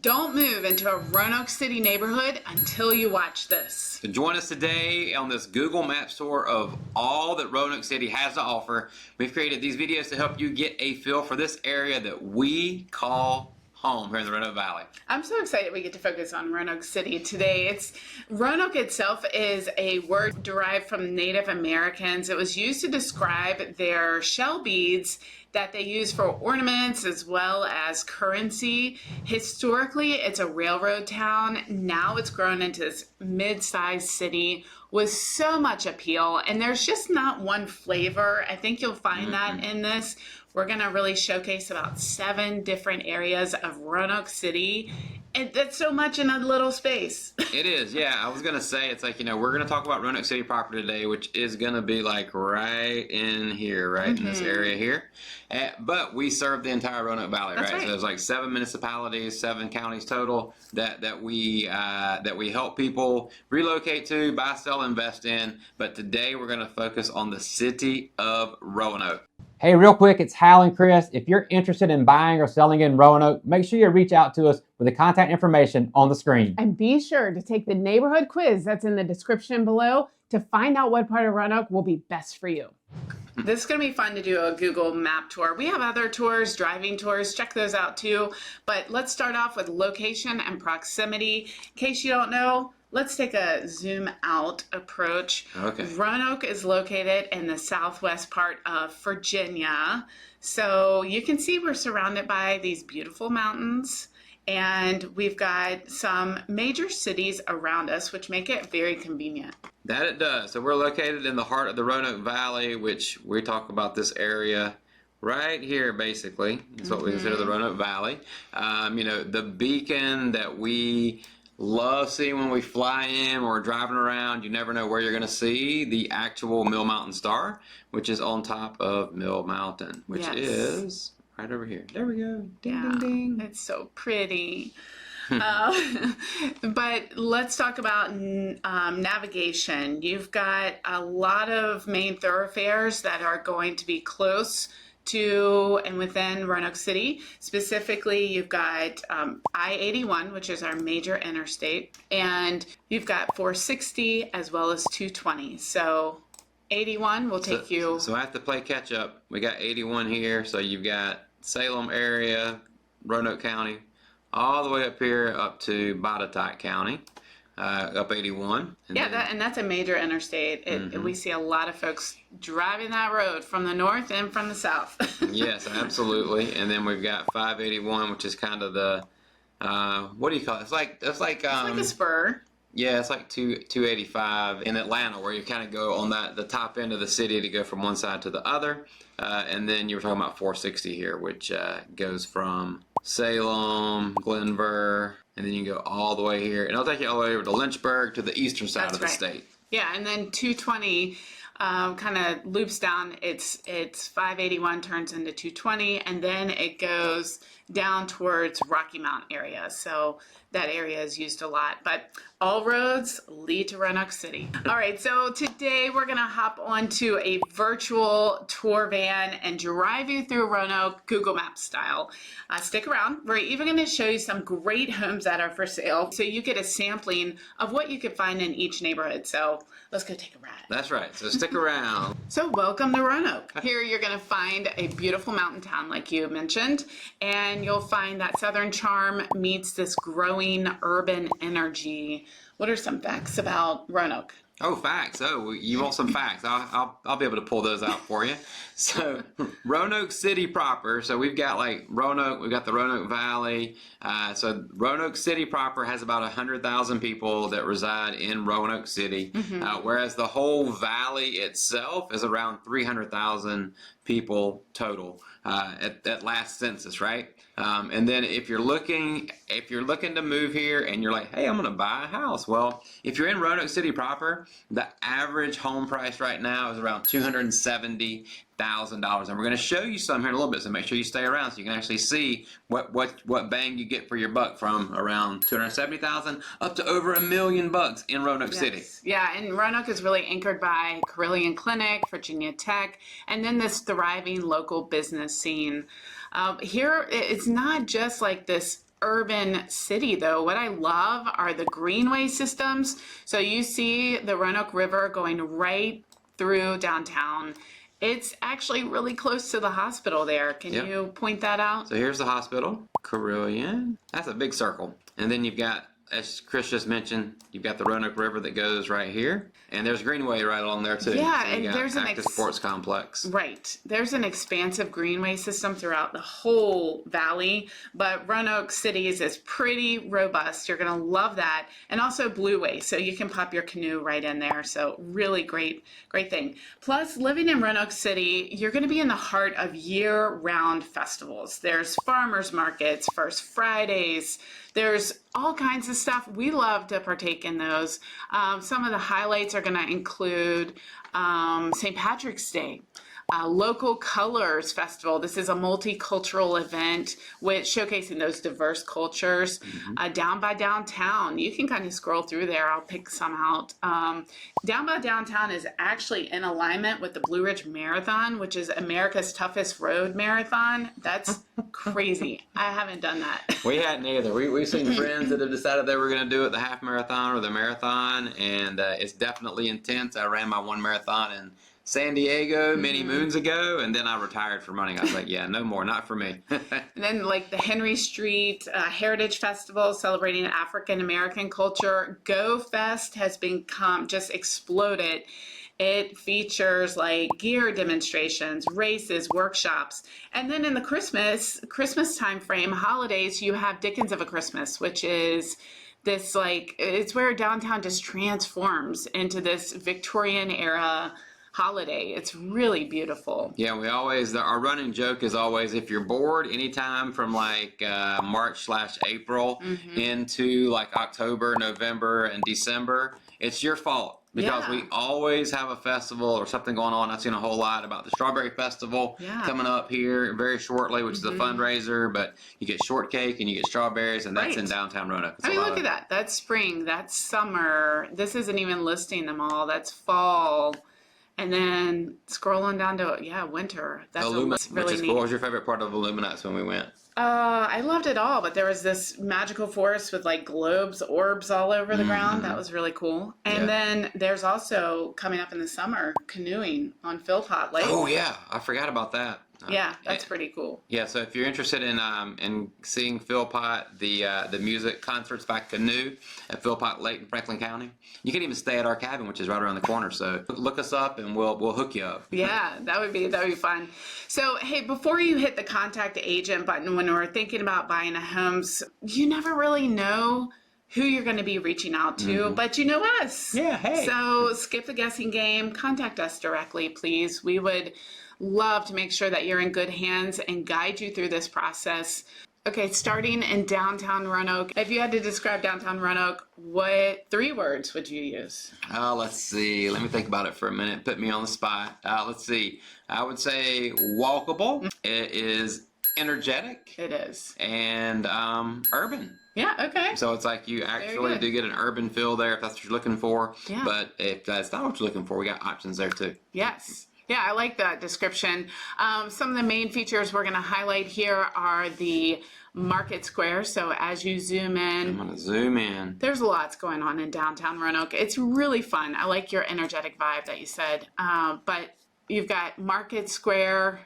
Don't move into a Roanoke City neighborhood until you watch this. So join us today on this Google Maps tour of all that Roanoke City has to offer. We've created these videos to help you get a feel for this area that we call home here in the Roanoke Valley. I'm so excited we get to focus on Roanoke City today. Roanoke itself is a word derived from Native Americans. It was used to describe their shell beads that they use for ornaments as well as currency. Historically, it's a railroad town. Now it's grown into this mid-sized city with so much appeal, and there's just not one flavor. I think you'll find that in this. We're going to really showcase about 7 different areas of Roanoke City. And that's so much in a little space. It is, yeah. I was going to say, it's like, we're going to talk about Roanoke City proper today, which is going to be like right in here, right in this area here. But we serve the entire Roanoke Valley, right? So there's like 7 municipalities, 7 counties total that we help people relocate to, buy, sell, invest in. But today we're going to focus on the city of Roanoke. Hey, real quick, it's Hal and Chris. If you're interested in buying or selling in Roanoke, make sure you reach out to us with the contact information on the screen. And be sure to take the neighborhood quiz that's in the description below to find out what part of Roanoke will be best for you. This is going to be fun to do a Google map tour. We have other tours, driving tours, check those out too. But let's start off with location and proximity. In case you don't know, let's take a zoom out approach. Okay. Roanoke is located in the southwest part of Virginia. So you can see we're surrounded by these beautiful mountains, and we've got some major cities around us, which make it very convenient. That it does. So we're located in the heart of the Roanoke Valley, which we talk about this area right here, basically. It's what we consider the Roanoke Valley. The beacon that we love seeing when we fly in or driving around. You never know where you're going to see the actual Mill Mountain Star, which is on top of Mill Mountain, which is right over here. There we go. Ding, ding, ding. It's so pretty. But let's talk about navigation. You've got a lot of main thoroughfares that are going to be close to and within Roanoke City. Specifically, you've got I-81, which is our major interstate, and you've got 460 as well as 220. So 81 will take you. So I have to play catch up. We got 81 here, so you've got Salem area, Roanoke County, all the way up here up to Botetourt County. Up 81. And that's a major interstate. We see a lot of folks driving that road from the north and from the south. Yes, absolutely. And then we've got 581, which is kind of the what do you call it? It's like a spur. Yeah, it's like 285 in Atlanta, where you kind of go on the top end of the city to go from one side to the other. And then you were talking about 460 here, which goes from Salem, Glenver, and then you can go all the way here. And it'll take you all the way over to Lynchburg to the eastern side of the state. Yeah, and then 220 kind of loops down. It's 581 turns into 220, and then it goes down towards Rocky Mount area. So that area is used a lot, but all roads lead to Roanoke City. All right, so today we're gonna hop onto a virtual tour van and drive you through Roanoke Google Maps style. Stick around. We're even gonna show you some great homes that are for sale, so you get a sampling of what you can find in each neighborhood. So let's go take a ride. That's right, so stick around. So welcome to Roanoke. Here you're gonna find a beautiful mountain town like you mentioned, and you'll find that southern charm meets this growing urban energy. What are some facts about Roanoke? Oh, facts. Oh, you want some facts? I'll be able to pull those out for you. So Roanoke City proper. So we've got like Roanoke. We've got the Roanoke Valley. So Roanoke City proper has about 100,000 people that reside in Roanoke City, whereas the whole valley itself is around 300,000 people total at last census, right? And then if you're looking to move here and you're like, hey, I'm going to buy a house. Well, if you're in Roanoke City proper, the average home price right now is around $270,000. And we're going to show you some here in a little bit, so make sure you stay around so you can actually see what bang you get for your buck, from around $270,000 up to over $1 million in Roanoke City. Yeah, and Roanoke is really anchored by Carilion Clinic, Virginia Tech, and then this thriving local business scene. Here, it's not just like this urban city though. What I love are the greenway systems. So you see the Roanoke River going right through downtown. It's actually really close to the hospital there. Can Yep. you point that out? So here's the hospital, Carillion. That's a big circle. And then you've got, as Chris just mentioned, you've got the Roanoke River that goes right here. And there's Greenway right along there too. Yeah, so you and got there's an active sports complex. Right. There's an expansive greenway system throughout the whole valley, but Roanoke Cities is pretty robust. You're going to love that. And also Blueway, so you can pop your canoe right in there. So really great thing. Plus, living in Roanoke City, you're going to be in the heart of year-round festivals. There's farmers markets, First Fridays, there's all kinds of stuff. We love to partake in those. Some of the highlights are going to include St. Patrick's Day, Local Colors Festival. This is a multicultural event with showcasing those diverse cultures. Down by Downtown, you can kind of scroll through there. I'll pick some out. Down by Downtown is actually in alignment with the Blue Ridge Marathon, which is America's toughest road marathon. That's crazy. I haven't done that. We hadn't either. We've seen friends that have decided they were going to do it, the half marathon or the marathon, and it's definitely intense. I ran my one marathon in San Diego many moons ago, and then I retired from running. I was like, yeah, no more, not for me. And then like the Henry Street Heritage Festival celebrating African American culture. Go Fest has just exploded. It features like gear demonstrations, races, workshops. And then in the Christmas time frame, holidays, you have Dickens of a Christmas, which is this it's where downtown just transforms into this Victorian era holiday. It's really beautiful. Yeah, our running joke is always, if you're bored anytime from March/April into October, November, and December, it's your fault. Because we always have a festival or something going on. I've seen a whole lot about the Strawberry Festival coming up here very shortly, which is a fundraiser. But you get shortcake and you get strawberries, and that's in downtown Roanoke. Look at that. That's spring. That's summer. This isn't even listing them all. That's fall. And then scrolling down to, winter. That's really which is cool. What was your favorite part of Illuminats when we went? I loved it all, but there was this magical forest with globes, orbs all over the ground. That was really cool. And then there's also, coming up in the summer, canoeing on Philpott Lake. Oh, yeah. I forgot about that. Yeah, that's pretty cool. Yeah, so if you're interested in seeing Philpott, the music concerts by canoe at Philpott Lake in Franklin County, you can even stay at our cabin, which is right around the corner. So look us up, and we'll hook you up. Yeah, that would be fun. So hey, before you hit the contact agent button when we're thinking about buying a home, you never really know who you're going to be reaching out to, but you know us. Yeah, hey. So skip the guessing game. Contact us directly, please. We would love to make sure that you're in good hands and guide you through this process. Okay, starting in downtown Roanoke. If you had to describe downtown Roanoke, what 3 words would you use? Let's see. Let me think about it for a minute. Put me on the spot. Let's see. I would say walkable. It is energetic. It is. And urban. Yeah, okay. So it's you actually do get an urban feel there if that's what you're looking for. Yeah. But if that's not what you're looking for, we got options there too. Yes. Yeah, I like that description. Some of the main features we're going to highlight here are the Market Square. So as you zoom in, I'm going to zoom in. There's lots going on in downtown Roanoke. It's really fun. I like your energetic vibe that you said. But you've got Market Square,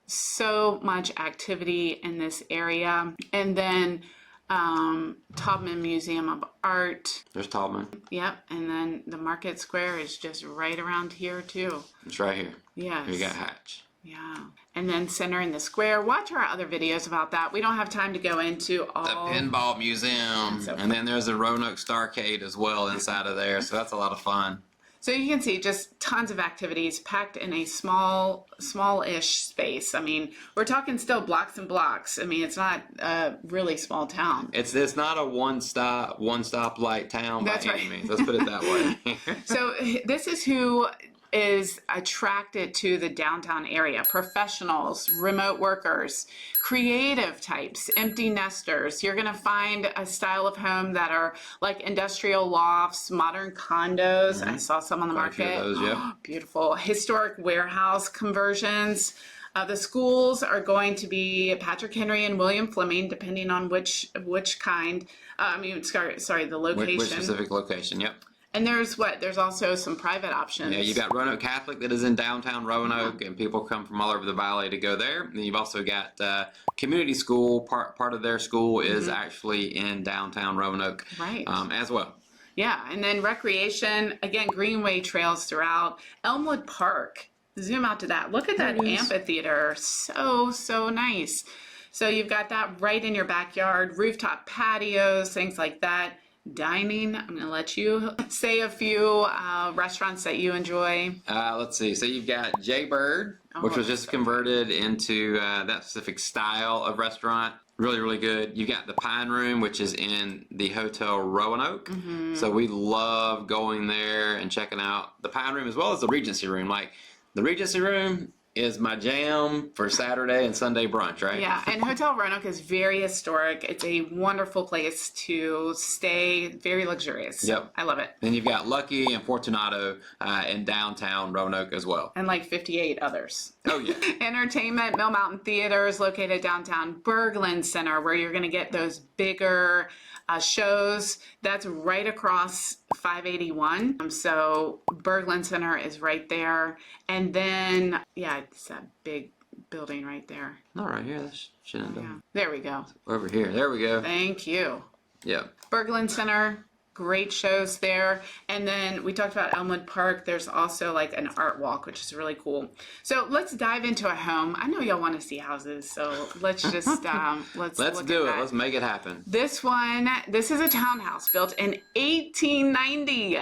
so much activity in this area. And then Taubman Museum of Art. There's Taubman. Yep, and then the Market Square is just right around here too. It's right here. Yes. Here you got Hatch. Yeah, and then center in the square. Watch our other videos about that. We don't have time to go into all. The Pinball Museum. So and then there's the Roanoke Starcade as well inside of there. So that's a lot of fun. So you can see just tons of activities packed in a small-ish space. I mean, we're talking still blocks and blocks. I mean, it's not a really small town. It's not a one-stop light town by any means. Let's put it that way. So this is who is attracted to the downtown area: professionals, remote workers, creative types, empty nesters. You're gonna find a style of home that are like industrial lofts, modern condos. I saw some on the market. Those, yeah. Beautiful. Historic warehouse conversions. The schools are going to be Patrick Henry and William Fleming, depending on which kind. The location. Which specific location? Yep. And there's also some private options. Yeah, you got Roanoke Catholic that is in downtown Roanoke, and people come from all over the valley to go there. And you've also got community school. Part of their school is actually in downtown Roanoke, Right. As well. Yeah, and then recreation, again, greenway trails throughout. Elmwood Park, zoom out to that. Look at that amphitheater, so nice. So you've got that right in your backyard, rooftop patios, things like that. Dining, I'm going to let you say a few restaurants that you enjoy. Let's see. So you've got Jay Bird, which was just converted into that specific style of restaurant. Really, really good. You've got the Pine Room, which is in the Hotel Roanoke. So we love going there and checking out the Pine Room as well as the Regency Room. Like, the Regency Room is my jam for Saturday and Sunday brunch, right? Yeah, and Hotel Roanoke is very historic. It's a wonderful place to stay, very luxurious. Yep. I love it. Then you've got Lucky and Fortunato in downtown Roanoke as well. And like 58 others. Oh, yeah. Entertainment, Mill Mountain Theater is located downtown. Berglund Center, where you're going to get those bigger shows. That's right across 581. So Berglund Center is right there. And then, yeah, it's that big building right there. Not right here. That's Shenandoah. Yeah. There we go. Over here. There we go. Thank you. Yep. Berglund Center, great shows there. And then we talked about Elmwood Park. There's also like an art walk, which is really cool. So let's dive into a home. I know y'all want to see houses, so let's just let's look do at it. that. Let's make it happen. This is a townhouse built in 1890.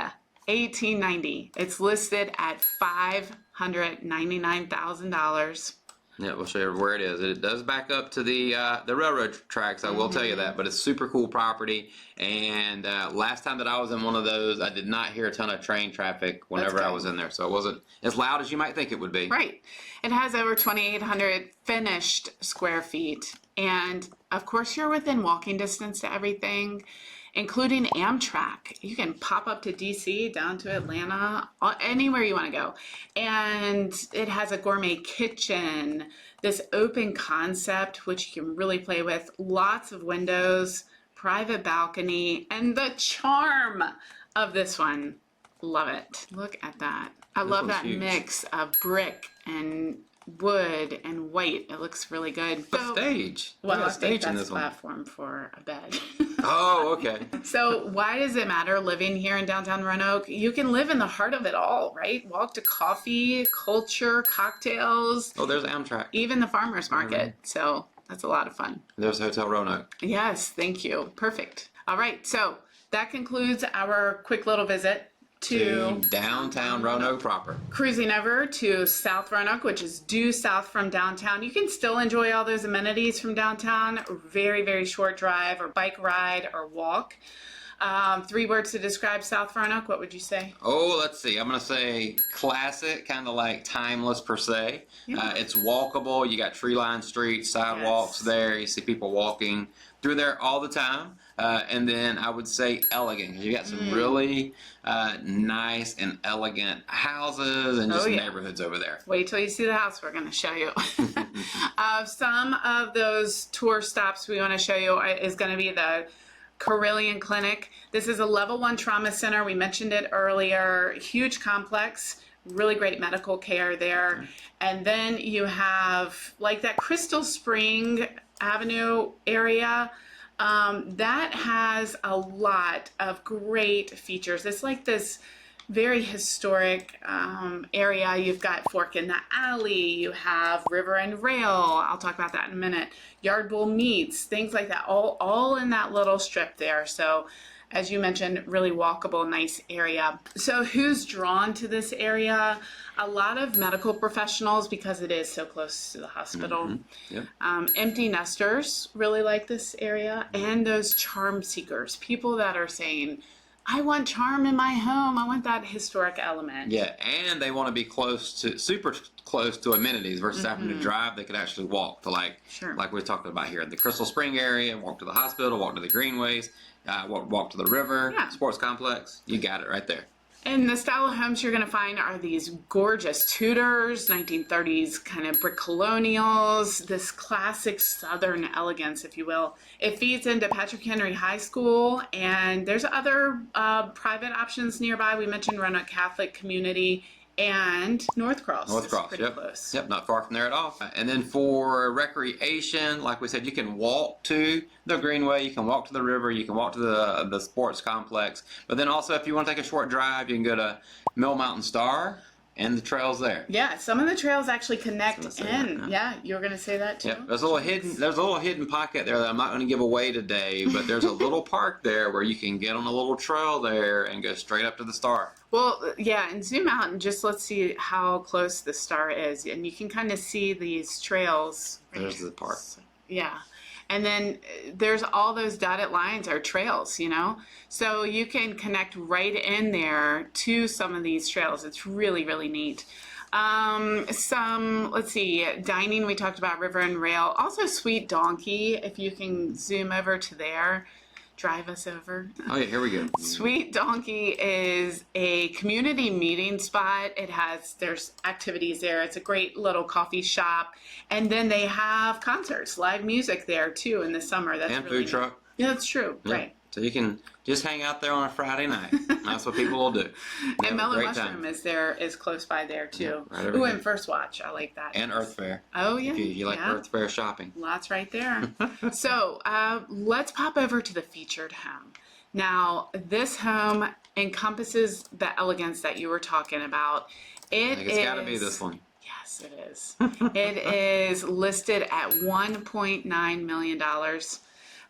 1890. It's listed at $599,000. Yeah, we'll show you where it is. It does back up to the railroad tracks, I will tell you that, but it's super cool property. And last time that I was in one of those, I did not hear a ton of train traffic whenever I was in there, so it wasn't as loud as you might think it would be. Right. It has over 2,800 finished square feet. And of course, you're within walking distance to everything, including Amtrak. You can pop up to DC, down to Atlanta, anywhere you want to go. And it has a gourmet kitchen, this open concept, which you can really play with, lots of windows, private balcony, and the charm of this one. Love it. Look at that. I love that huge mix of brick and wood and white. It looks really good. The stage. Well, Yeah, I stage think in that's this one. platform for a bed. Oh, okay. So why does it matter living here in downtown Roanoke? You can live in the heart of it all, right? Walk to coffee, culture, cocktails, Oh, there's Amtrak. even the farmer's market. So that's a lot of fun. There's Hotel Roanoke. Yes, thank you. Perfect. All right, so that concludes our quick little visit to downtown Roanoke proper. cruising over to South Roanoke, which is due south from downtown. You can still enjoy all those amenities from downtown. Very, very short drive or bike ride or walk. 3 words to describe South Roanoke. What would you say? Oh, let's see. I'm going to say classic, kind of like timeless per se. Yeah. It's walkable. You got tree-lined streets, sidewalks there. You see people walking through there all the time. And then I would say elegant, because you got some really nice and elegant houses and just neighborhoods over there. Wait till you see the house we're going to show you. Some of those tour stops we want to show you is going to be the Carilion Clinic. This is a level 1 trauma center. We mentioned it earlier. Huge complex, really great medical care there. And then you have like that Crystal Spring Avenue area. That has a lot of great features. It's like this very historic area. You've got Fork in the Alley, you have River and Rail, I'll talk about that in a minute, Yard Bull Meats, things like that, all in that little strip there. So as you mentioned, really walkable, nice area. So who's drawn to this area? A lot of medical professionals, because it is so close to the hospital. Yep. Empty nesters really like this area, and those charm seekers, people that are saying, I want charm in my home. I want that historic element. Yeah, and they want to be super close to amenities versus having to drive. They could actually walk to like we're talking about here, the Crystal Spring area, walk to the hospital, walk to the greenways, walk to the river, sports complex. You got it right there. And the style of homes you're going to find are these gorgeous Tudors, 1930s kind of brick colonials, this classic Southern elegance, if you will. It feeds into Patrick Henry High School, and there's other private options nearby. We mentioned Roanoke Catholic Community and North Cross. North Cross, pretty yep. close. Yep, not far from there at all. And then for recreation, like we said, you can walk to the Greenway, you can walk to the river, you can walk to the sports complex. But then also, if you want to take a short drive, you can go to Mill Mountain Star and the trails there. Yeah, some of the trails actually connect in. That, yeah, you were going to say that too? Yep. There's a little hidden pocket there that I'm not going to give away today, but there's a little park there where you can get on a little trail there and go straight up to the Star. Well, yeah, and zoom out and just let's see how close the Star is. And you can kind of see these trails. There's the park. Yeah. And then there's all those dotted lines are trails, you know? So you can connect right in there to some of these trails. It's really, really neat. Let's see, dining, we talked about River and Rail. Also Sweet Donkey, if you can zoom over to there. Drive us over. Oh yeah, here we go. Sweet Donkey is a community meeting spot. There's activities there. It's a great little coffee shop. And then they have concerts, live music there too in the summer. That's And really food neat. truck. Yeah, that's true. Yeah. Right. So you can just hang out there on a Friday night. That's what people will do. And Mellow Great Mushroom time. is close by there too. Yeah, right over Ooh, here. and First Watch. I like that. And Earth Fair. Oh yeah. If you like yeah. Earth Fair shopping. Lots right there. So let's pop over to the featured home. Now, this home encompasses the elegance that you were talking about. I think it's got to be this one. Yes, it is. It is listed at $1.9 million.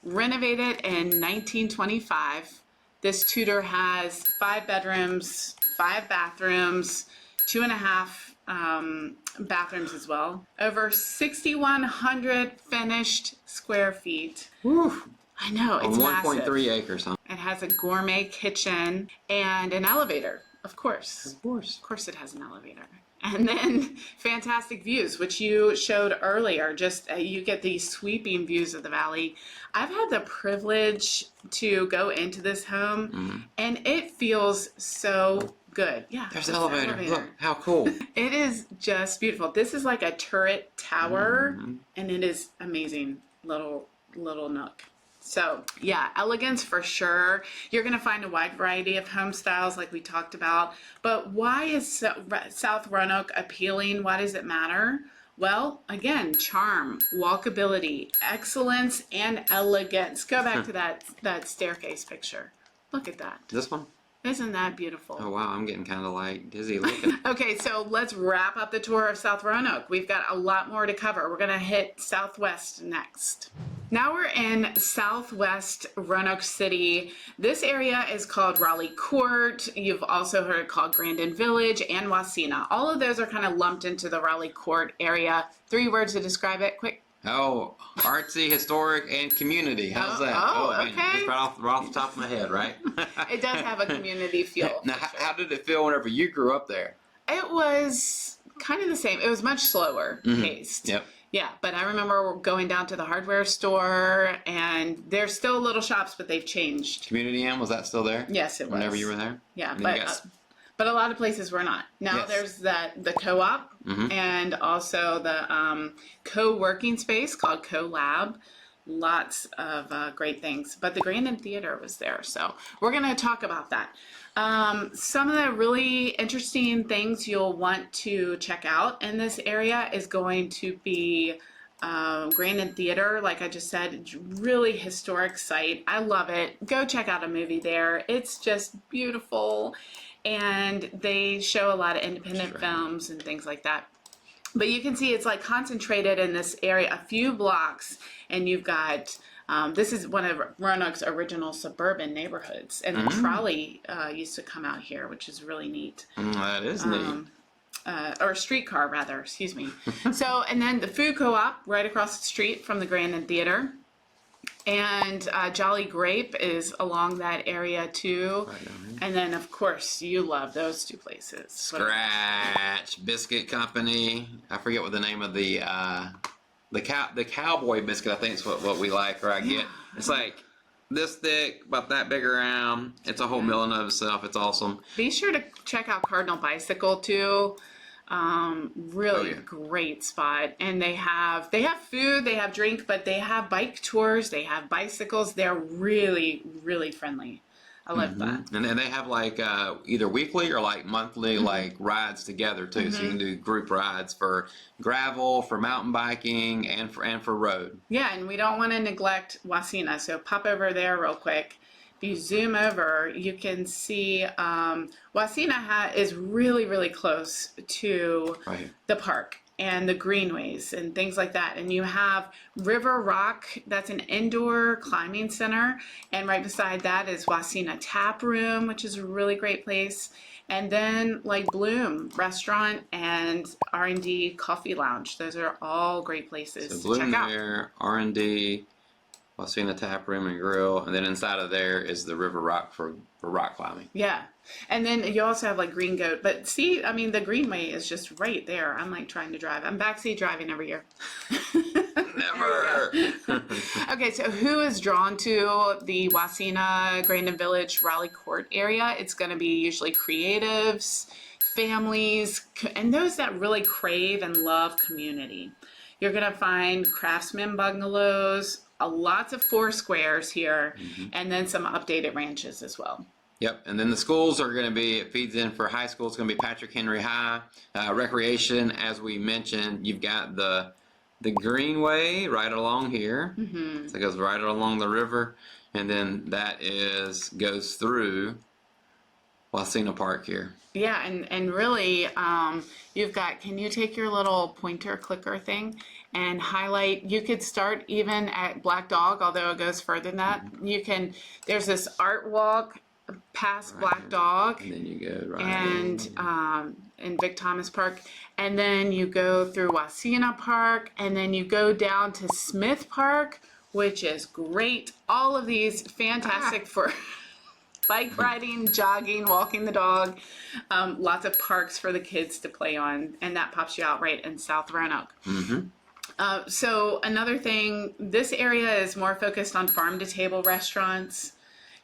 Renovated in 1925. This Tudor has 5 bedrooms, 5 bathrooms, 2.5 bathrooms as well. Over 6,100 finished square feet. Woo. I know, it's On massive. 1.3 acres, huh? It has a gourmet kitchen and an elevator, of course. Of course. Of course it has an elevator. And then fantastic views, which you showed earlier. Just you get these sweeping views of the valley. I've had the privilege to go into this home, and it feels so good. Yeah, There's an elevator. Look, how cool. It is just beautiful. This is like a turret tower, and it is amazing little nook. So yeah, elegance for sure. You're going to find a wide variety of home styles like we talked about. But why is South Roanoke appealing? Why does it matter? Well, again, charm, walkability, excellence, and elegance. Go back to that staircase picture. Look at that. This one? Isn't that beautiful? Oh wow, I'm getting kind of like dizzy looking. Okay, so let's wrap up the tour of South Roanoke. We've got a lot more to cover. We're going to hit Southwest next. Now we're in Southwest Roanoke City. This area is called Raleigh Court. You've also heard it called Grandin Village and Wasena. All of those are kind of lumped into the Raleigh Court area. 3 words to describe it, quick. Oh, artsy, historic, and community. How's that? Okay. Just right off the top of my head, right? It does have a community feel. Now, how did it feel whenever you grew up there? It was kind of the same. It was much slower paced. Yep. Yeah, but I remember going down to the hardware store, and there's still little shops, but they've changed. Community Inn, was that still there? Yes, it was. Whenever you were there? Yeah, And then you but a lot of places were not. Now Yes. there's the co-op and also the co-working space called Co-Lab. Lots of great things. But the Grandin Theater was there, so we're going to talk about that. Some of the really interesting things you'll want to check out in this area is going to be Grandin Theater. Like I just said, really historic site. I love it. Go check out a movie there. It's just beautiful. And they show a lot of independent films and things like that. But you can see it's like concentrated in this area, a few blocks, and you've got, this is one of Roanoke's original suburban neighborhoods. And the trolley used to come out here, which is really neat. That is neat. Or streetcar rather, excuse me. So, and then the food co-op right across the street from the Grandin Theater. And Jolly Grape is along that area too. Right down here. And then, of course, you love those 2 places. Scratch Biscuit Company. I forget what the name of the cowboy biscuit, I think is what we like, or I get. It's like this thick, about that big around. It's a whole meal in and of itself. It's awesome. Be sure to check out Cardinal Bicycle too. Really great spot. And they have food, they have drink, but they have bike tours, they have bicycles. They're really, really friendly. I love that. And then they have like either weekly or like monthly like rides together too. So you can do group rides for gravel, for mountain biking, and for road. Yeah, and we don't want to neglect Wasina. So pop over there real quick. If you zoom over, you can see Wasina is really, really close to the park and the greenways and things like that. And you have River Rock, that's an indoor climbing center. And right beside that is Wasina Tap Room, which is a really great place. And then like Bloom Restaurant and R&D Coffee Lounge. Those are all great places to check out. There, R&D, Wasina Tap Room and Grill, and then inside of there is the River Rock for rock climbing. Yeah. And then you also have like Green Goat. But see, I mean, the Greenway is just right there. I'm like trying to drive. I'm backseat driving every year. Never. Okay, so who is drawn to the Wasina, Grandin Village, Raleigh Court area? It's going to be usually creatives, families, and those that really crave and love community. You're going to find craftsman bungalows, lots of four squares here, and then some updated ranches as well. Yep, and then the schools are going to be, it feeds in for high school, it's going to be Patrick Henry High. Recreation, as we mentioned, you've got the Greenway right along here. So it goes right along the river, and then that goes through Wasina Park here. Yeah, and really, you've got, can you take your little pointer clicker thing and highlight? You could start even at Black Dog, although it goes further than that. You can, there's this art walk past Black Dog. And then you go right and in Vic Thomas Park, and then you go through Wasina Park, and then you go down to Smith Park, which is great. All of these fantastic for bike riding, jogging, walking the dog. Lots of parks for the kids to play on, and that pops you out right in South Roanoke. So another thing, this area is more focused on farm-to-table restaurants,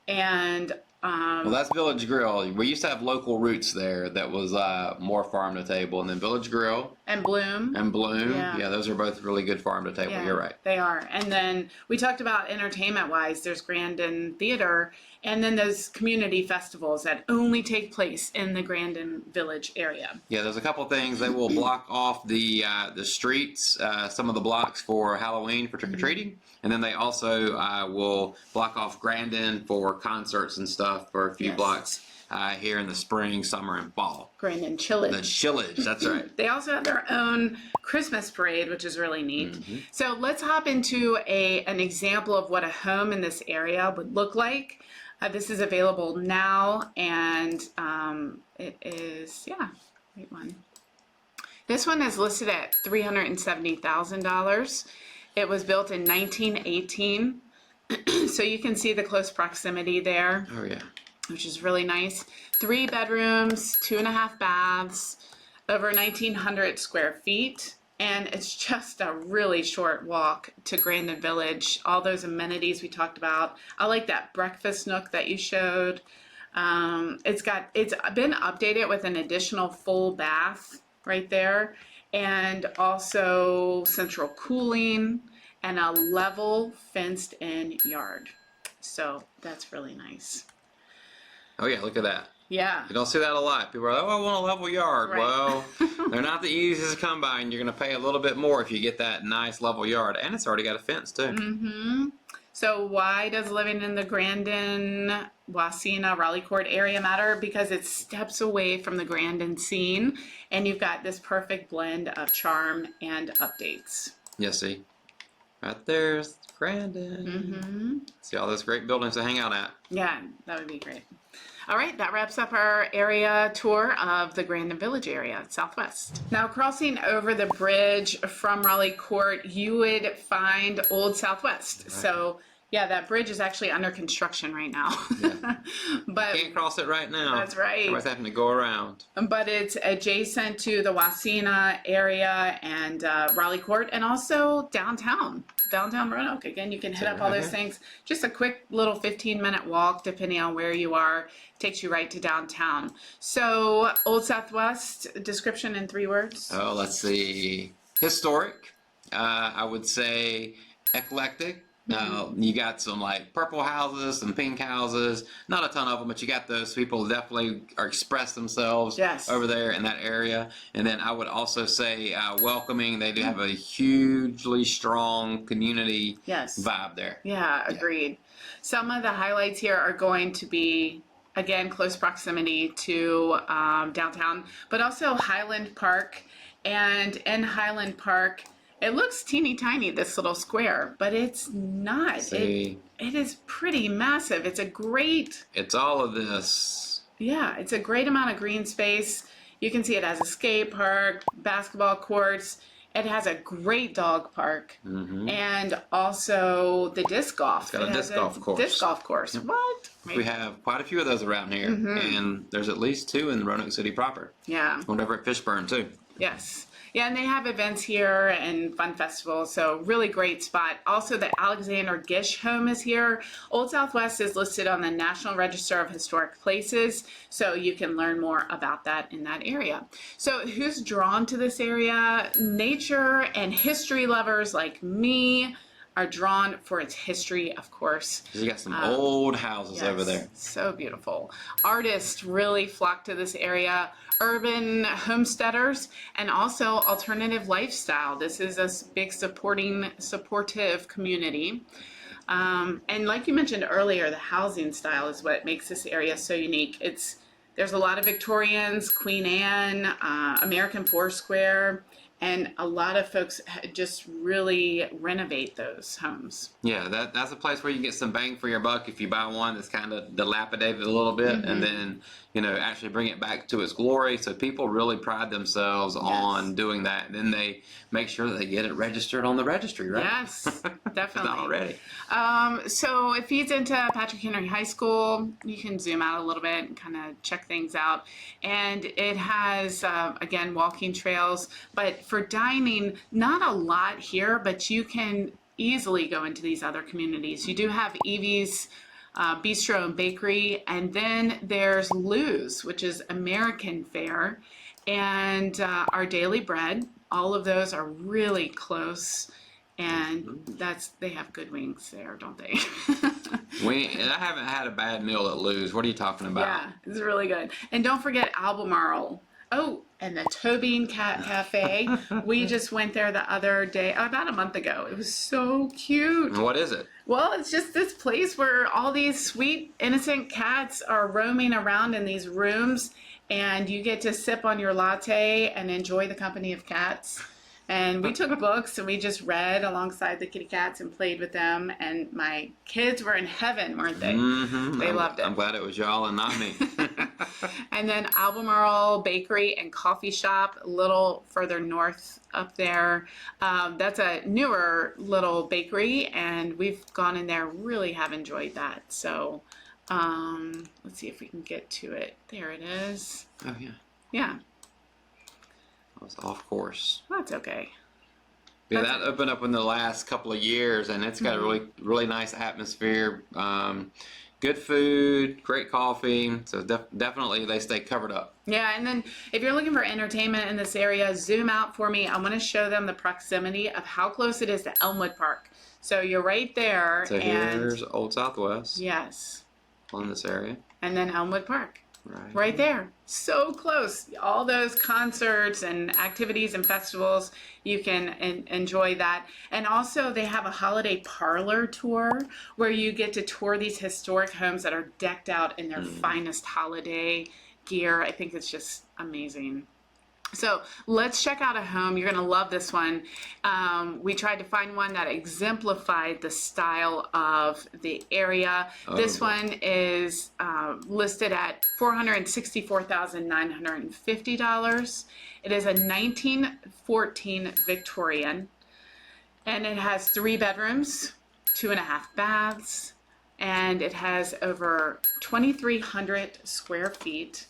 and well, that's Village Grill. We used to have local roots there that was more farm to table, and then Village Grill and Bloom. Yeah, those are both really good farm to table. Yeah, you're right. They are. And then we talked about entertainment-wise. There's Grandin Theater, and then there's community festivals that only take place in the Grandin Village area. Yeah, there's a couple things. They will block off the streets, some of the blocks for Halloween for trick-or-treating. And then they also will block off Grandin for concerts and stuff for a few blocks here in the spring, summer, and fall. Grandin Chillage. The Chillage, that's right. They also have their own Christmas parade, which is really neat. So let's hop into an example of what a home in this area would look like. This is available now, and it is, great one. This one is listed at $370,000. It was built in 1918, so you can see the close proximity there. Oh, yeah. Which is really nice. 3 bedrooms, 2.5 baths, over 1,900 square feet, and it's just a really short walk to Grandin Village. All those amenities we talked about. I like that breakfast nook that you showed. It's been updated with an additional full bath right there, and also central cooling and a level fenced in yard. So that's really nice. Oh, yeah, look at that. Yeah. You don't see that a lot. People are like, oh, I want a level yard. Right. Well, they're not the easiest to come by, and you're going to pay a little bit more if you get that nice level yard. And it's already got a fence, too. So why does living in the Grandin, Wasina, Raleigh Court area matter? Because it's steps away from the Grandin scene, and you've got this perfect blend of charm and updates. Yeah, see? Right there's Grandin. See all those great buildings to hang out at. Yeah, that would be great. All right, that wraps up our area tour of the Grandin Village area, Southwest. Now, crossing over the bridge from Raleigh Court, you would find Old Southwest. Right. So, yeah, that bridge is actually under construction right now. Yeah. But can't cross it right now. That's right. Everybody's having to go around. But it's adjacent to the Wasina area and Raleigh Court, and also downtown. downtown Roanoke. Again, you can hit up all right those here. things. Just a quick little 15-minute walk, depending on where you are, takes you right to downtown. So, Old Southwest, description in 3 words. Oh, let's see. Historic. I would say eclectic. You got some like purple houses, some pink houses. Not a ton of them, but you got those people definitely are express themselves Yes. over there in that area. And then I would also say welcoming. They do have a hugely strong community Yes. vibe there. Yeah, agreed. Some of the highlights here are going to be, again, close proximity to downtown, but also Highland Park. And in Highland Park, it looks teeny tiny, this little square, but it's not. See, It is pretty massive. It's a great, it's all of this. yeah, it's a great amount of green space. You can see it has a skate park, basketball courts. It has a great dog park, and also the disc golf. It's got a disc golf course. Disc golf course. What? We have quite a few of those around here, and there's at least 2 in Roanoke City proper. Yeah. One over at Fishburne too. Yes. Yeah, and they have events here and fun festivals, so really great spot. Also, the Alexander Gish home is here. Old Southwest is listed on the National Register of Historic Places, so you can learn more about that in that area. So who's drawn to this area? Nature and history lovers like me are drawn for its history, of course. You got some old houses over there. So beautiful. Artists really flock to this area. Urban homesteaders and also alternative lifestyle. This is a big supportive community. And like you mentioned earlier, the housing style is what makes this area so unique. There's a lot of Victorians, Queen Anne, American Foursquare, and a lot of folks just really renovate those homes. Yeah, that's a place where you get some bang for your buck if you buy one that's kind of dilapidated a little bit, and then actually bring it back to its glory. So people really pride themselves on doing that. And then they make sure that they get it registered on the registry, right? Yes, definitely. Not already. So it feeds into Patrick Henry High School. You can zoom out a little bit and kind of check things out. And it has, again, walking trails. But for dining, not a lot here, but you can easily go into these other communities. You do have Evie's Bistro and Bakery, and then there's Lou's, which is American fare, and Our Daily Bread. All of those are really close, and they have good wings there, don't they? I haven't had a bad meal at Lou's. What are you talking about? Yeah, it's really good. And don't forget Albemarle. Oh, and the Tobin Cafe. We just went there the other day, about a month ago. It was so cute. And what is it? Well, it's just this place where all these sweet, innocent cats are roaming around in these rooms, and you get to sip on your latte and enjoy the company of cats. And we took books and we just read alongside the kitty cats and played with them. And my kids were in heaven, weren't they? They loved it. I'm glad it was y'all and not me. And then Albemarle Bakery and Coffee Shop, a little further north up there. That's a newer little bakery, and we've gone in there, really have enjoyed that. So let's see if we can get to it. There it is. Oh, yeah. Yeah, I was off course. that's okay. Yeah, that opened up in the last couple of years, and it's got a really, really nice atmosphere. Good food, great coffee. So definitely they stay covered up. Yeah, and then if you're looking for entertainment in this area, zoom out for me. I want to show them the proximity of how close it is to Elmwood Park. So you're right there. So here's Old Southwest. Yes. On this area. And then Elmwood Park. Right there. So close. All those concerts and activities and festivals, you can enjoy that. And also they have a holiday parlor tour where you get to tour these historic homes that are decked out in their finest holiday gear. I think it's just amazing. So let's check out a home. You're going to love this one. We tried to find one that exemplified the style of the area. This one is listed at $464,950. It is a 1914 Victorian, and it has 3 bedrooms, 2.5 baths, and it has over 2,300 square feet.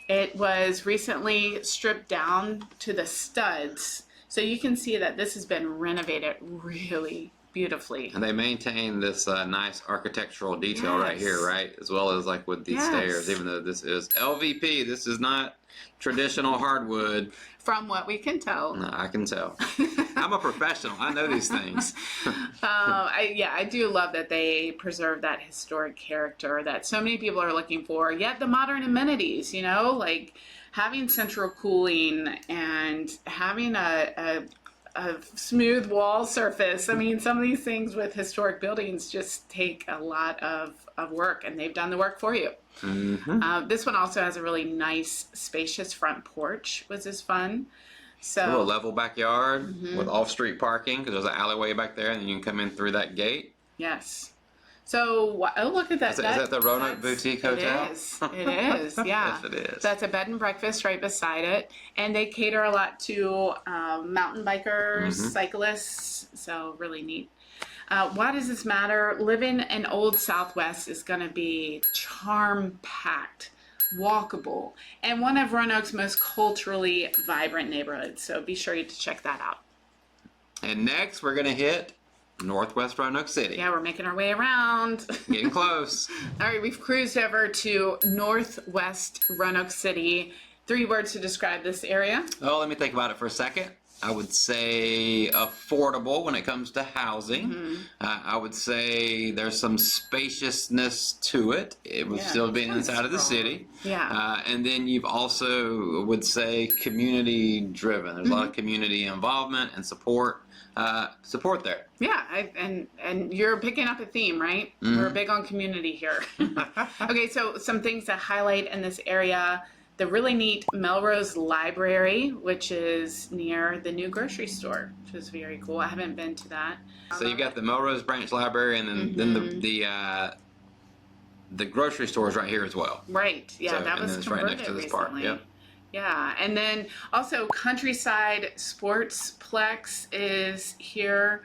It was recently stripped down to the studs. So you can see that this has been renovated really beautifully. And they maintain this nice architectural detail right Yes. here, right? As well as like with these Yes. stairs, even though this is LVP, this is not traditional hardwood. From what we can tell. No, I can tell. I'm a professional. I know these things. I do love that they preserve that historic character that so many people are looking for. Yet the modern amenities, like having central cooling and having a smooth wall surface. I mean, some of these things with historic buildings just take a lot of work, and they've done the work for you. Mm-hmm. This one also has a really nice, spacious front porch, which is fun. So A little level backyard with off-street parking because there's an alleyway back there, and then you can come in through that gate. yes. So look at that. Is that the Roanoke Boutique Hotel? It is. It is. Yeah. Yes, it is. That's a bed and breakfast right beside it, and they cater a lot to mountain bikers, cyclists. So really neat. Why does this matter? Living in Old Southwest is going to be charm-packed, walkable, and one of Roanoke's most culturally vibrant neighborhoods. So be sure to check that out. And next, we're going to hit Northwest Roanoke City. Yeah, we're making our way around. Getting close. All right, we've cruised over to Northwest Roanoke City. 3 words to describe this area. Oh, let me think about it for a second. I would say affordable when it comes to housing. I would say there's some spaciousness to it. It was still being inside of the city. Yeah. And then you've also would say community driven. There's a lot of community involvement and support there. Yeah, and you're picking up a theme, right? We're big on community here. Okay, so some things to highlight in this area. The really neat Melrose Library, which is near the new grocery store, which is very cool. I haven't been to that. So you got the Melrose Branch Library, and then the grocery store is right here as well. Right, yeah, So, that and was then it's right converted next to this recently. park. Yep. Yeah, and then also Countryside Sportsplex is here.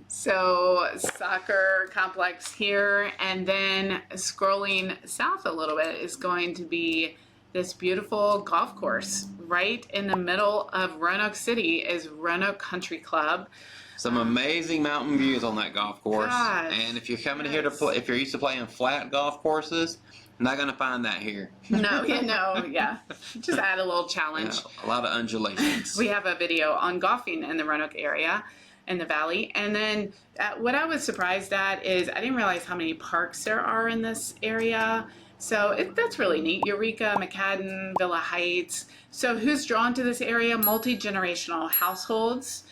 So soccer complex here, and then scrolling south a little bit is going to be this beautiful golf course. Right in the middle of Roanoke City is Roanoke Country Club. Some amazing mountain views on that golf course. Gosh, And if you're coming here to play, if you're used to playing flat golf courses, you're not going to find that here. Yeah. Just add a little challenge. A lot of undulations. We have a video on golfing in the Roanoke area, in the valley. And then what I was surprised at is I didn't realize how many parks there are in this area. So that's really neat. Eureka, McCadden, Villa Heights. So who's drawn to this area? Multi-generational households,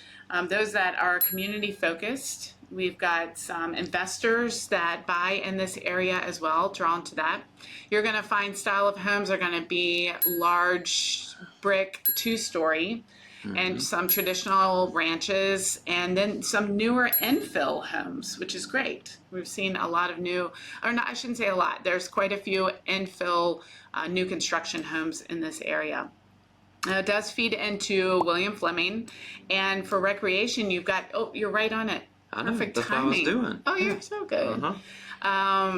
those that are community focused. We've got some investors that buy in this area as well, drawn to that. You're going to find style of homes are going to be large brick 2-story. And some traditional ranches, and then some newer infill homes, which is great. We've seen a lot of I shouldn't say a lot. There's quite a few infill new construction homes in this area. It does feed into William Fleming, and for recreation, you've got, you're right on it. I know, Perfect that's timing. what I was doing. Oh, you're so good.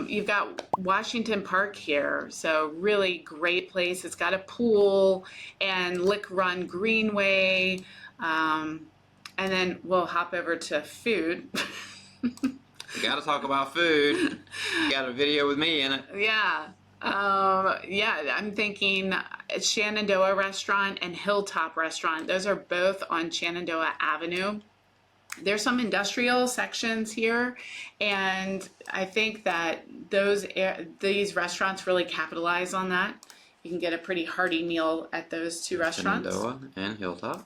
You've got Washington Park here, so really great place. It's got a pool and Lick Run Greenway, and then we'll hop over to food. You got to talk about food. You got a video with me in it. Yeah. I'm thinking Shenandoah Restaurant and Hilltop Restaurant. Those are both on Shenandoah Avenue. There's some industrial sections here, and I think that these restaurants really capitalize on that. You can get a pretty hearty meal at those 2 restaurants. Shenandoah and Hilltop.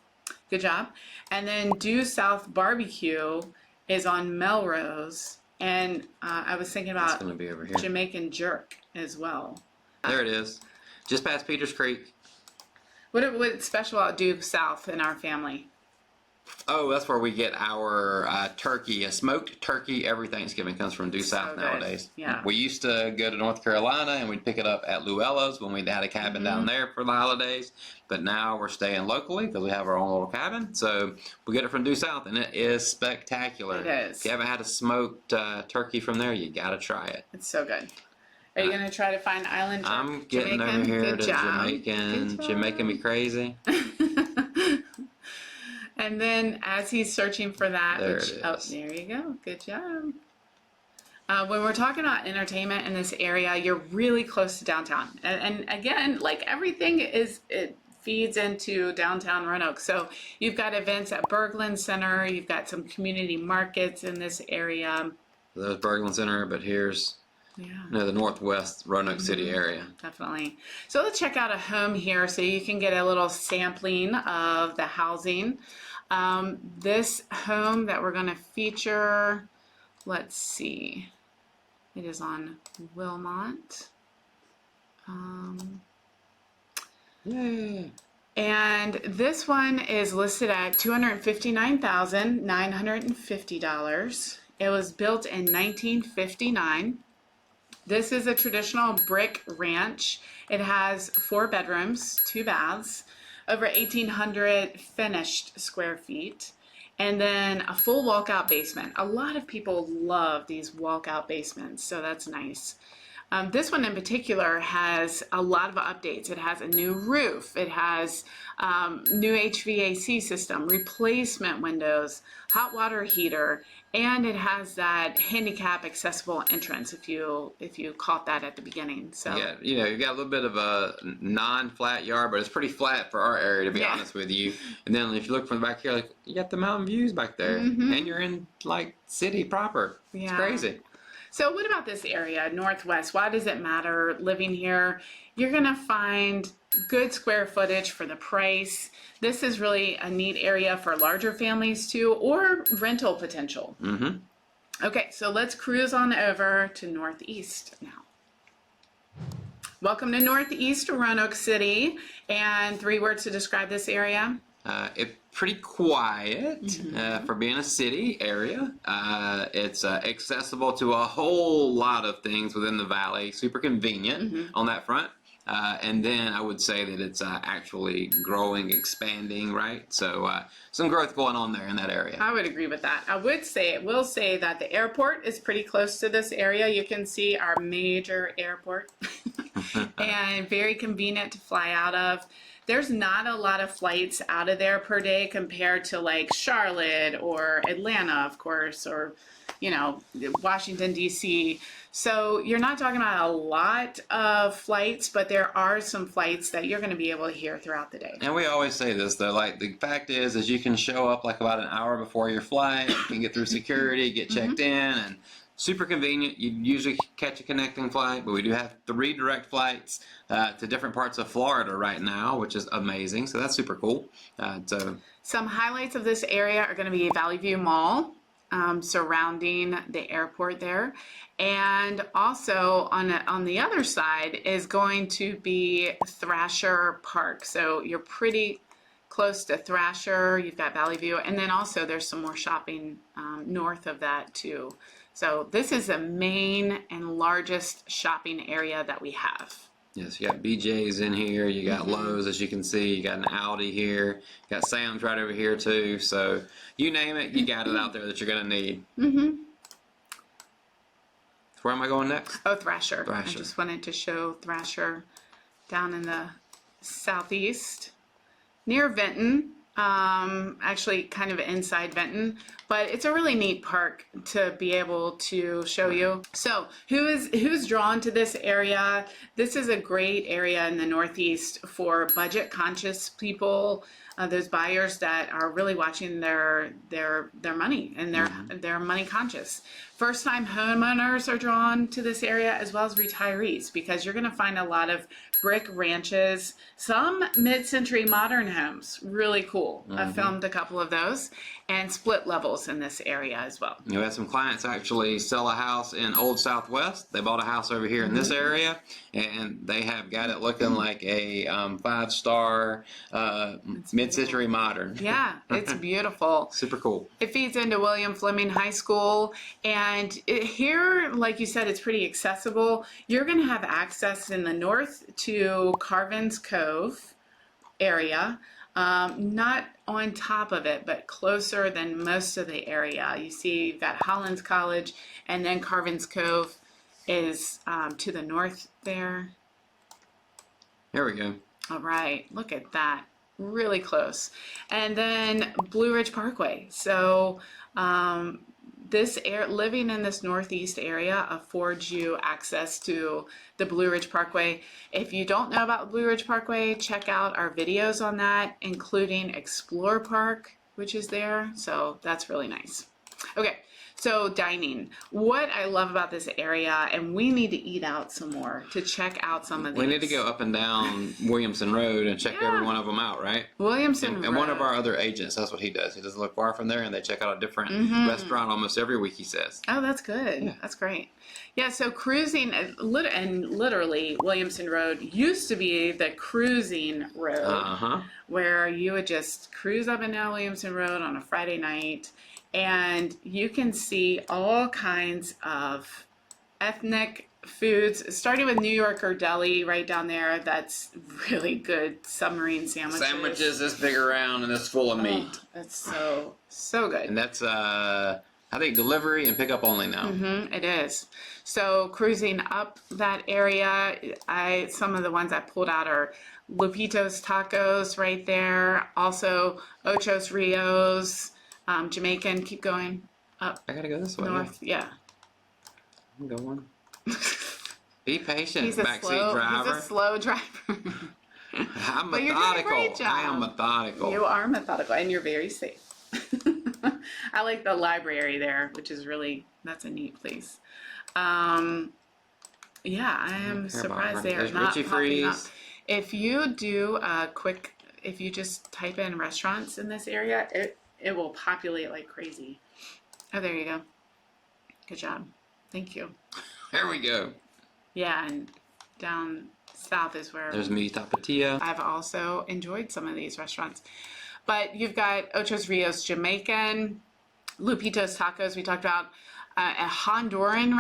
Good job. And then Due South Barbecue is on Melrose, and I was thinking It's about going to be over here. Jamaican jerk as well. There it is. Just past Peters Creek. What's special about Due South in our family? Oh, that's where we get our turkey. A smoked turkey every Thanksgiving comes from Due South good. nowadays. Yeah. We used to go to North Carolina and we'd pick it up at Luella's when we had a cabin down there for the holidays. But now we're staying locally because we have our own little cabin. So we get it from Due South, and it is spectacular. It is. If you haven't had a smoked turkey from there, you got to try it. It's so good. Are you going to try to find island jerk? I'm getting Jamaican? over here Good to job. Jamaican. Good job. Jamaican me crazy. And then as he's searching for that, There which, it oh, is. there you go. Good job. When we're talking about entertainment in this area, you're really close to downtown. And again, like everything it feeds into downtown Roanoke. So you've got events at Berglund Center, you've got some community markets in this area. There's Berglund Center, but here's Yeah. the northwest Roanoke City area. Definitely. So let's check out a home here so you can get a little sampling of the housing. This home that we're going to feature, let's see, it is on Wilmot. Yay! And this one is listed at $259,950. It was built in 1959. This is a traditional brick ranch. It has 4 bedrooms, 2 baths, over 1,800 finished square feet, and then a full walkout basement. A lot of people love these walkout basements, so that's nice. This one in particular has a lot of updates. It has a new roof. It has new HVAC system, replacement windows, hot water heater, and it has that handicap accessible entrance if you caught that at the beginning. So Yeah, you got a little bit of a non-flat yard, but it's pretty flat for our area, to be Yeah. honest with you. And then if you look from the back here, like, you got the mountain views back there, and you're in like city proper. It's Yeah. crazy. So what about this area, Northwest? Why does it matter living here? You're gonna find good square footage for the price. This is really a neat area for larger families too, or rental potential. Mm-hmm. Okay, so let's cruise on over to Northeast now. Welcome to Northeast Roanoke City, and 3 words to describe this area. It's pretty quiet for being a city area. It's accessible to a whole lot of things within the valley. Super convenient on that front. And then I would say that it's actually growing, expanding, right? So some growth going on there in that area. I would agree with that. I will say that the airport is pretty close to this area. You can see our major airport and very convenient to fly out of. There's not a lot of flights out of there per day compared to like Charlotte or Atlanta, of course, or Washington, D.C. So you're not talking about a lot of flights, but there are some flights that you're going to be able to hear throughout the day. And we always say this, though, like the fact is you can show up like about an hour before your flight, you can get through security, get checked in, and super convenient. You usually catch a connecting flight, but we do have 3 direct flights to different parts of Florida right now, which is amazing. So that's super cool. Some highlights of this area are going to be Valley View Mall, surrounding the airport there. And also on the other side is going to be Thrasher Park. So you're pretty close to Thrasher. You've got Valley View. And then also there's some more shopping north of that too. So this is the main and largest shopping area that we have. Yes, you got BJ's in here, you got Lowe's, as you can see, you got an Aldi here, you got Sam's right over here too. So you name it, you got it out there that you're going to need. So where am I going next? Oh, Thrasher. I Thrasher. just wanted to show Thrasher down in the southeast near Benton. Actually kind of inside Benton, but it's a really neat park to be able to show you. So who's drawn to this area? This is a great area in the Northeast for budget conscious people, those buyers that are really watching their money and they're money conscious. First time homeowners are drawn to this area, as well as retirees, because you're going to find a lot of brick ranches, some mid-century modern homes, really cool. I filmed a couple of those, and split levels in this area as well. We had some clients actually sell a house in Old Southwest. They bought a house over here in this area, and they have got it looking like a 5-star mid-century modern. Yeah, it's beautiful. Super cool. It feeds into William Fleming High School, and here, like you said, it's pretty accessible. You're going to have access in the north to Carvin's Cove area, not on top of it, but closer than most of the area. You see, you've got Hollins College, and then Carvin's Cove is to the north there. Here we go. All right, look at that. really close. And then Blue Ridge Parkway. So living in this northeast area affords you access to the Blue Ridge Parkway. If you don't know about Blue Ridge Parkway, check out our videos on that, including Explore Park, which is there. So that's really nice. Okay, so dining. What I love about this area, and we need to eat out some more to check out some of these. We need to go up and down Williamson Road and check every one of them out, right? Williamson Road. And one of our other agents, that's what he does. He doesn't look far from there, and they check out a different restaurant almost every week, he says. Oh, that's good. Yeah. That's great. Yeah, so cruising, and literally Williamson Road used to be the cruising road, where you would just cruise up and down Williamson Road on a Friday night, and you can see all kinds of ethnic foods, starting with New Yorker Deli right down there. That's really good submarine sandwiches. Sandwiches this big around and it's full of meat. That's so good. And that's I think delivery and pickup only now. It is. So cruising up that area, some of the ones I pulled out are Lupito's Tacos right there. Also Ochos Rios, Jamaican. Keep going up. I gotta go this way. North, yeah. I'm going. Be patient, He's backseat driver. He's a slow driver. I'm But you're doing a methodical. great job. I am methodical. You are methodical, and you're very safe. I like the library there, which is that's a neat place. Yeah, I am surprised they are There's not Richie popping up. Freeze. If you do if you just type in restaurants in this area, it will populate like crazy. Oh, there you go. Good job. Thank you. There we go. Yeah, and down south is where There's Mi Tapatía. I've also enjoyed some of these restaurants. But you've got Ochos Rios Jamaican, Lupito's Tacos we talked about, a Honduran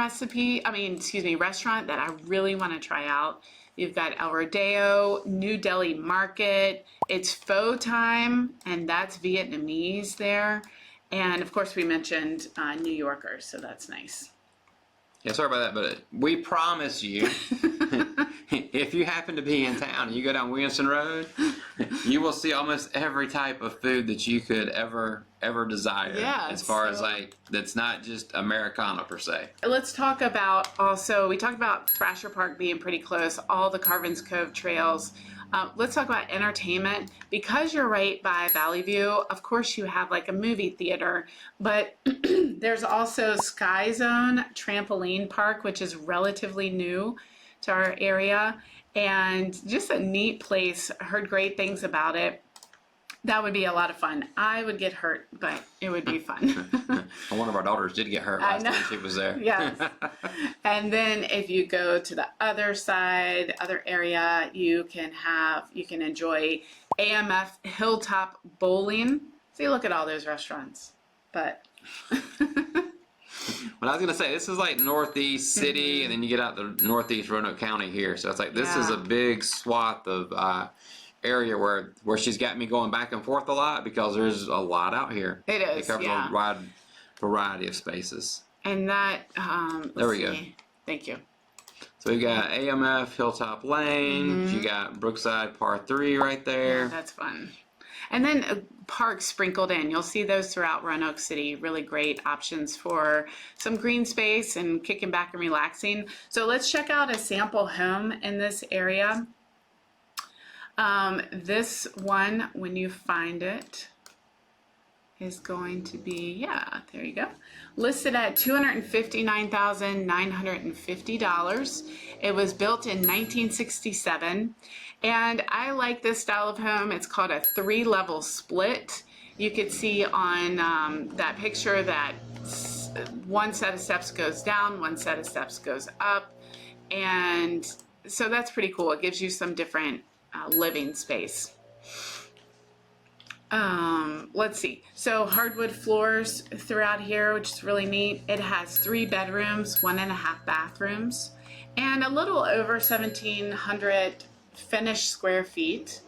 restaurant that I really want to try out. You've got El Rodeo, New Delhi Market. It's pho time, and that's Vietnamese there. And of course we mentioned New Yorkers, so that's nice. Yeah, sorry about that, but we promise you, if you happen to be in town and you go down Williamson Road, you will see almost every type of food that you could ever desire. Yeah, as far as that's not just Americana per se. Let's talk about we talked about Thrasher Park being pretty close, all the Carvin's Cove trails. Let's talk about entertainment. Because you're right by Valley View, of course you have like a movie theater, but there's also Sky Zone Trampoline Park, which is relatively new to our area, and just a neat place. I heard great things about it. That would be a lot of fun. I would get hurt, but it would be fun. One of our daughters did get hurt last time she was there. Yes. And then if you go to the other side, other area, you can enjoy AMF Hilltop Bowling. See, look at all those restaurants. But Well, I was gonna say, this is like Northeast City, and then you get out to Northeast Roanoke County here. So it's like this is a big swath of area where she's got me going back and forth a lot because there's a lot out here. It is, It covers a wide variety of spaces. And that There we go. Thank you. So we got AMF Hilltop Lane. You got Brookside Par 3 right there. Yeah, that's fun. And then parks sprinkled in. You'll see those throughout Roanoke City. Really great options for some green space and kicking back and relaxing. So let's check out a sample home in this area. This one, when you find it, is going to be, there you go. Listed at $259,950. It was built in 1967. And I like this style of home. It's called a 3-level split. You could see on that picture that one set of steps goes down, one set of steps goes up. And so that's pretty cool. It gives you some different living space. Let's see. So hardwood floors throughout here, which is really neat. It has 3 bedrooms, 1.5 bathrooms, and a little over 1,700 finished square feet.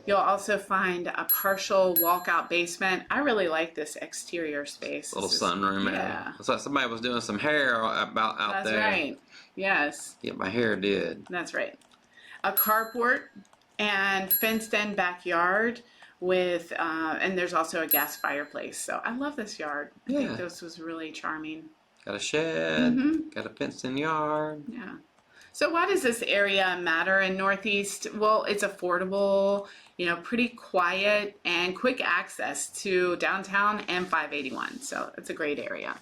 You'll also find a partial walkout basement. I really like this exterior space. Little sunroom. Yeah. It's like somebody was doing some hair out there. That's right. Yes. Yeah, my hair did. That's right. A carport and fenced-in backyard with, and there's also a gas fireplace. So I love this yard. I think this was really charming. Got a shed, got a fenced-in yard. Yeah. So why does this area matter in Northeast? Well, it's affordable, pretty quiet and quick access to downtown and 581. So it's a great area.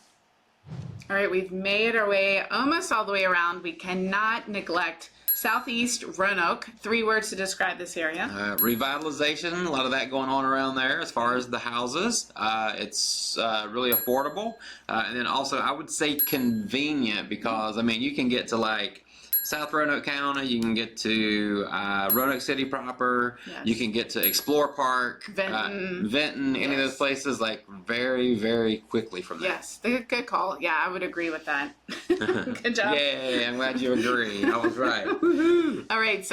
All right, we've made our way almost all the way around. We cannot neglect Southeast Roanoke. 3 words to describe this area. Revitalization, a lot of that going on around there as far as the houses. It's really affordable. And then also, I would say convenient because, you can get to like South Roanoke County, you can get to Roanoke City proper, you can get to Explore Park, Vinton, any of those places, like very, very quickly from there. Yes, good call. Yeah, I would agree with that. Good job. Yay, I'm glad you agree. I was right. All right,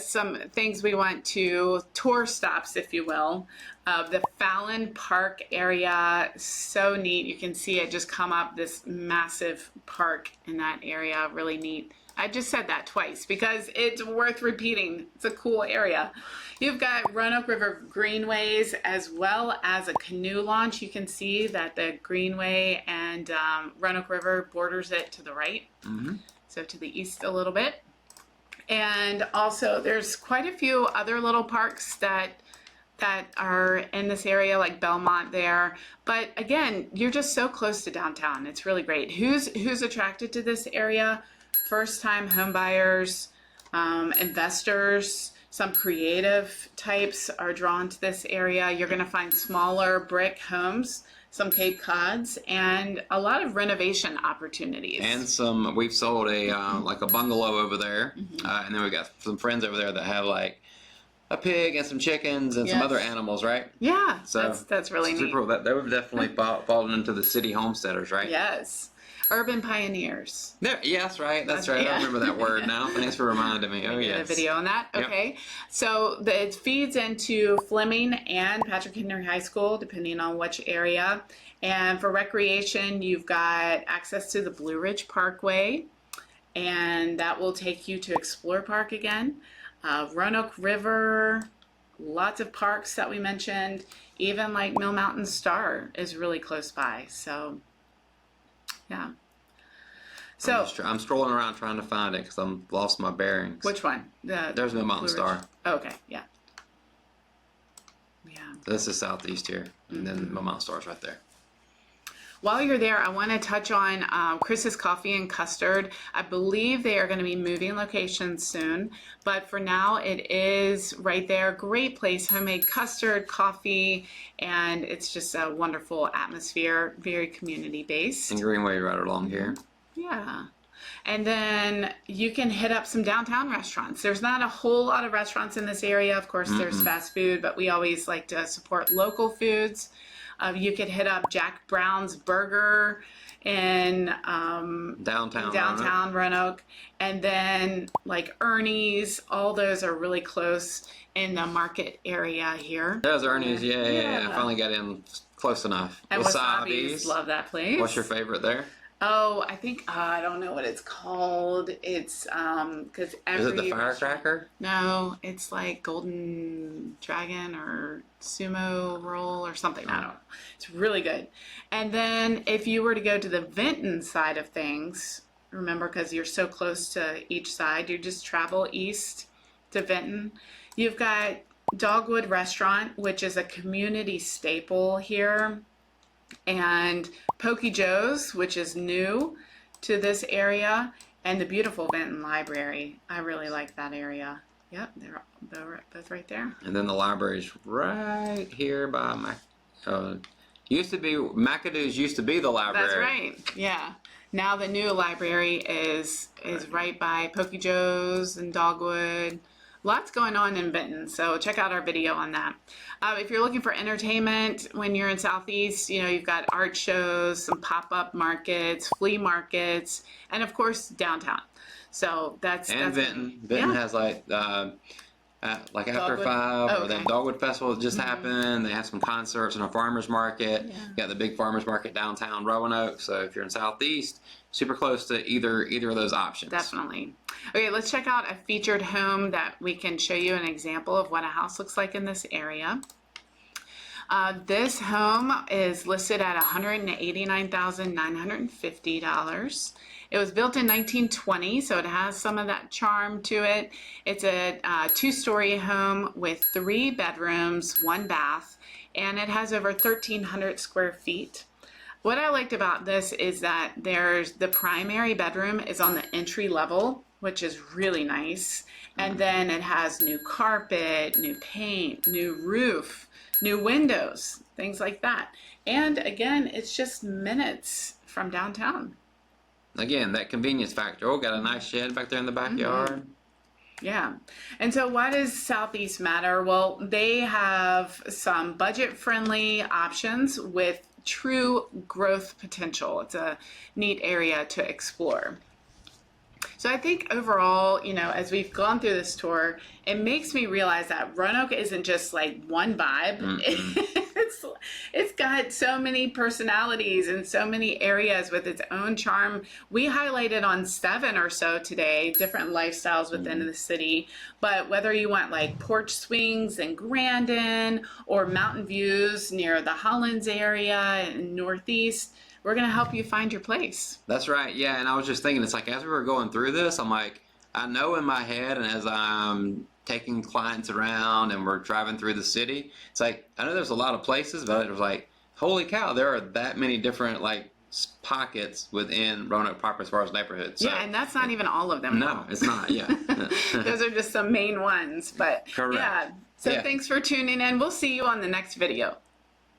some things we want to, tour stops, if you will. The Fallon Park area, so neat. You can see it just come up, this massive park in that area, really neat. I just said that twice because it's worth repeating. It's a cool area. You've got Roanoke River greenways as well as a canoe launch. You can see that the greenway and Roanoke River borders it to the right, so to the east a little bit. And also there's quite a few other little parks that are in this area, like Belmont there. But again, you're just so close to downtown. It's really great. Who's attracted to this area? First-time home buyers, investors, some creative types are drawn to this area. You're going to find smaller brick homes, some Cape Cods, and a lot of renovation opportunities. And we've sold a like a bungalow over there, and then we got some friends over there that have like a pig and some chickens and some other animals, right? Yeah, so that's really neat. Cool. They would definitely fallen into the city homesteaders, right? Yes. Urban pioneers. Yeah, that's right. That's right. I remember that word now. Thanks for reminding me. Oh, yes. A video on that. Yep. Okay. So it feeds into Fleming and Patrick Henry High School, depending on which area. And for recreation, you've got access to the Blue Ridge Parkway, and that will take you to Explore Park again. Roanoke River, lots of parks that we mentioned. Even like Mill Mountain Star is really close by. So, yeah. So I'm strolling around trying to find it because I'm lost my bearings. Which one? There's Mill Mountain Star. Oh, okay, yeah. Yeah. This is southeast here, and then Mill Mountain Star's right there. While you're there, I want to touch on Chris's Coffee and Custard. I believe they are going to be moving locations soon, but for now it is right there. Great place, homemade custard, coffee, and it's just a wonderful atmosphere, very community-based. And Greenway right along here. Yeah. And then you can hit up some downtown restaurants. There's not a whole lot of restaurants in this area. Of course, there's fast food, but we always like to support local foods. You could hit up Jack Brown's Burger in downtown Roanoke. And then like Ernie's, all those are really close in the market area here. There's Ernie's, yeah. I finally got in close enough. And Wasabi's, love that place. What's your favorite there? Oh, I think, I don't know what it's called. It's, because every... Is it the Firecracker? No, it's like Golden Dragon or Sumo Roll or something. I don't know. It's really good. And then if you were to go to the Vinton side of things, remember, because you're so close to each side, you just travel east to Vinton. You've got Dogwood Restaurant, which is a community staple here. And Pokey Joe's, which is new to this area, and the beautiful Vinton Library. I really like that area. Yep, they're both right there. And then the library's right here by McAdoo's used to be the library. That's right. Yeah. Now the new library is right by Pokey Joe's and Dogwood. Lots going on in Vinton, so check out our video on that. If you're looking for entertainment when you're in Southeast, you've got art shows, some pop-up markets, flea markets, and of course downtown. So that's Vinton. Vinton has like like after Dogwood? 5, Oh, or the okay. Dogwood Festival that just happened. They have some concerts and a farmer's market. Yeah. You got the big farmer's market downtown Roanoke. So if you're in Southeast, super close to either of those options. Definitely. Okay, let's check out a featured home that we can show you an example of what a house looks like in this area. This home is listed at $189,950. It was built in 1920, so it has some of that charm to it. It's a 2-story home with 3 bedrooms, 1 bath, and it has over 1,300 square feet. What I liked about this is that the primary bedroom is on the entry level, which is really nice. And then it has new carpet, new paint, new roof, new windows, things like that. And again, it's just minutes from downtown. Again, that convenience factor. Oh, got a nice shed back there in the backyard. Yeah. And so why does Southeast matter? Well, they have some budget-friendly options with true growth potential. It's a neat area to explore. So I think overall, as we've gone through this tour, it makes me realize that Roanoke isn't just like one vibe. It's got so many personalities and so many areas with its own charm. We highlighted on 7 or so today, different lifestyles within the city. But whether you want like porch swings in Grandin or mountain views near the Hollands area in Northeast, we're going to help you find your place. That's right. Yeah, and I was just thinking, it's like as we were going through this, I'm like, I know in my head, and as I'm taking clients around and we're driving through the city, it's like, I know there's a lot of places, but it was like, holy cow, there are that many different like pockets within Roanoke proper as far as neighborhoods. So, yeah, and that's not even all of them. no, it's not. Yeah. Those are just some main ones. But Correct. yeah. So Yeah. thanks for tuning in. We'll see you on the next video.